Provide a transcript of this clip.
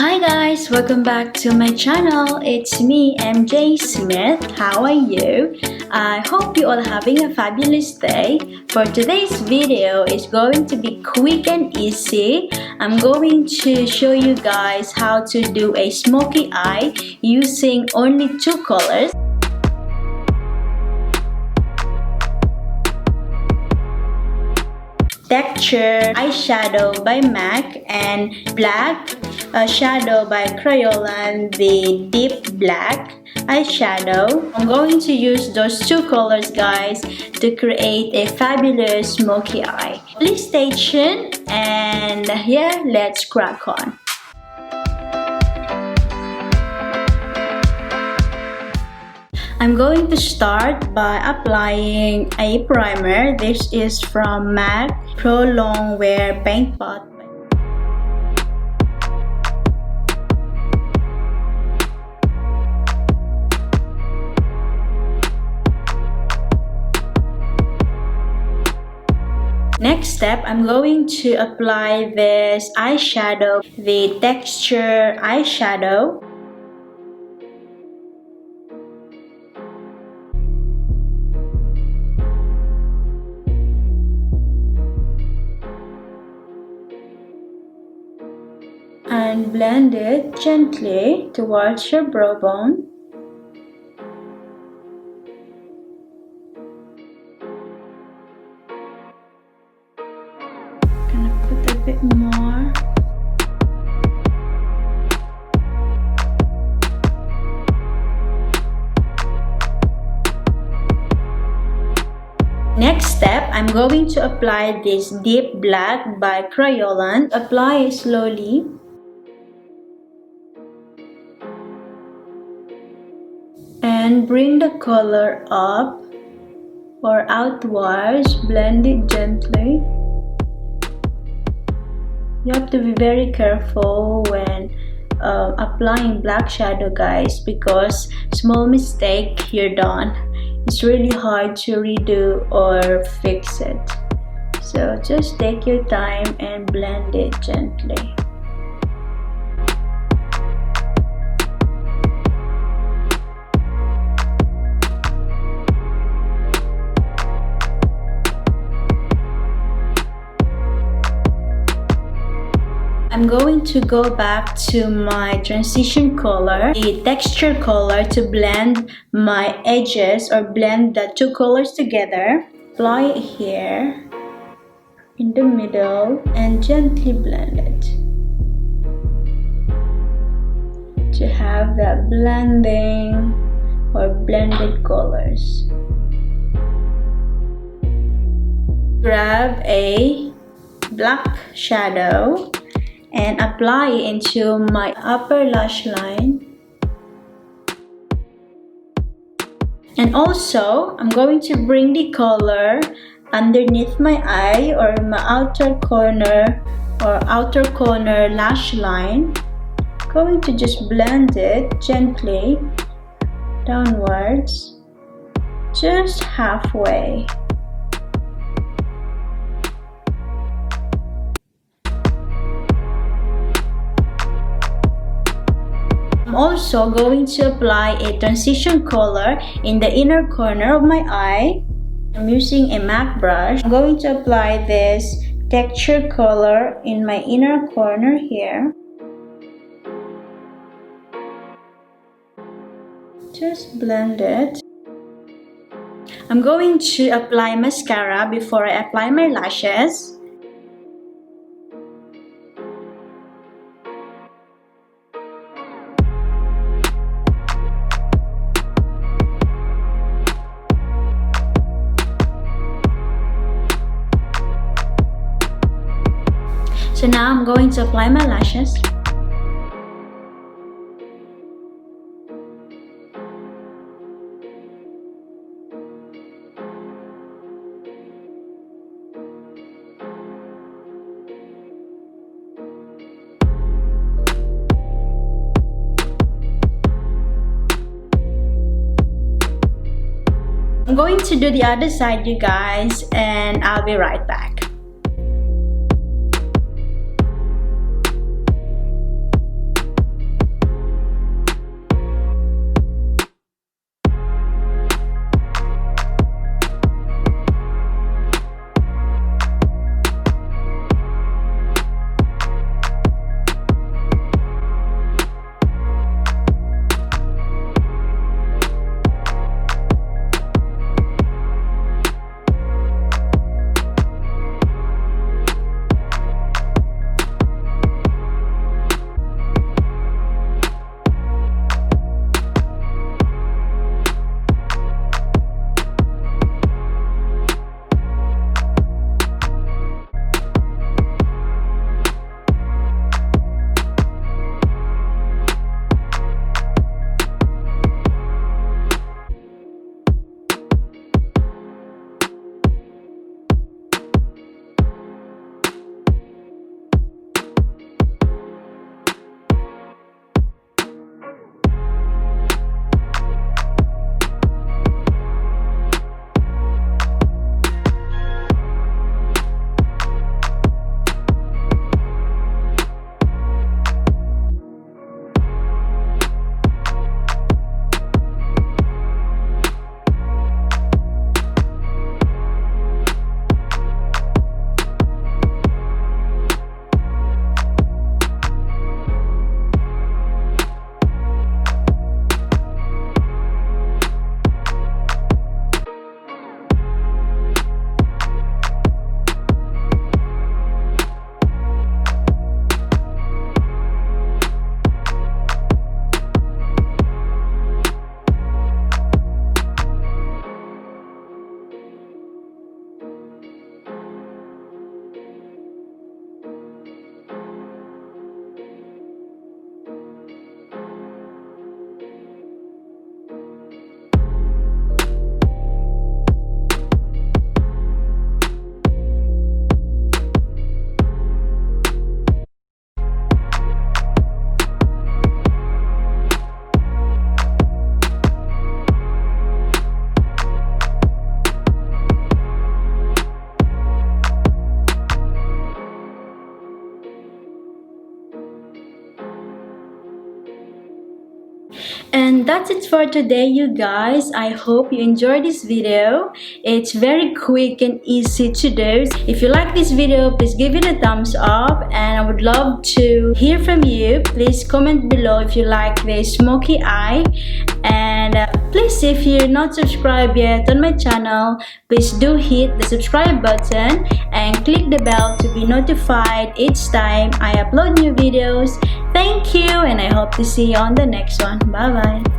Hi guys, welcome back to my channel. It's me, MJ Smith. How are you? I hope you all having a fabulous day. For today's video is going to be quick and easy. I'm going to show you guys how to do a smoky eye using only two colors. Texture eyeshadow by MAC and black shadow by Crayola, the deep black eyeshadow. I'm going to use those two colors, guys, to create a fabulous smoky eye. Please stay tuned and yeah, let's crack on. I'm going to start by applying a primer. This is from MAC Pro Long Wear Paint Pot. Next step, I'm going to apply this eyeshadow, the texture eyeshadow. And blend it gently towards your brow bone. Gonna put a bit more. Next step, I'm going to apply this deep black by Crayola. Apply it slowly. And bring the color up or outwards, blend it gently. You have to be very careful when applying black shadow, guys, because small mistake, you're done. It's really hard to redo or fix it. So just take your time and blend it gently. I'm going to go back to my transition color, the texture color, to blend my edges or blend the two colors together. Apply it here in the middle and gently blend it to have that blending or blended colors. Grab a black shadow and apply it into my upper lash line. And also, I'm going to bring the color underneath my eye or my outer corner lash line. Going to just blend it gently downwards, just halfway. I'm also going to apply a transition color in the inner corner of my eye. I'm using a MAC brush. I'm going to apply this texture color in my inner corner here. Just blend it. I'm going to apply mascara before I apply my lashes. So now I'm going to apply my lashes. I'm going to do the other side, you guys, and I'll be right back. And that's it for today, you guys. I hope you enjoyed this video. It's very quick and easy to do. If you like this video, please give it a thumbs up, and I would love to hear from you. Please comment below if you like the smoky eye, and please, if you're not subscribed yet on my channel, please do hit the subscribe button and click the bell to be notified each time I upload new videos. Thank you, and I hope to see you on the next one. Bye bye.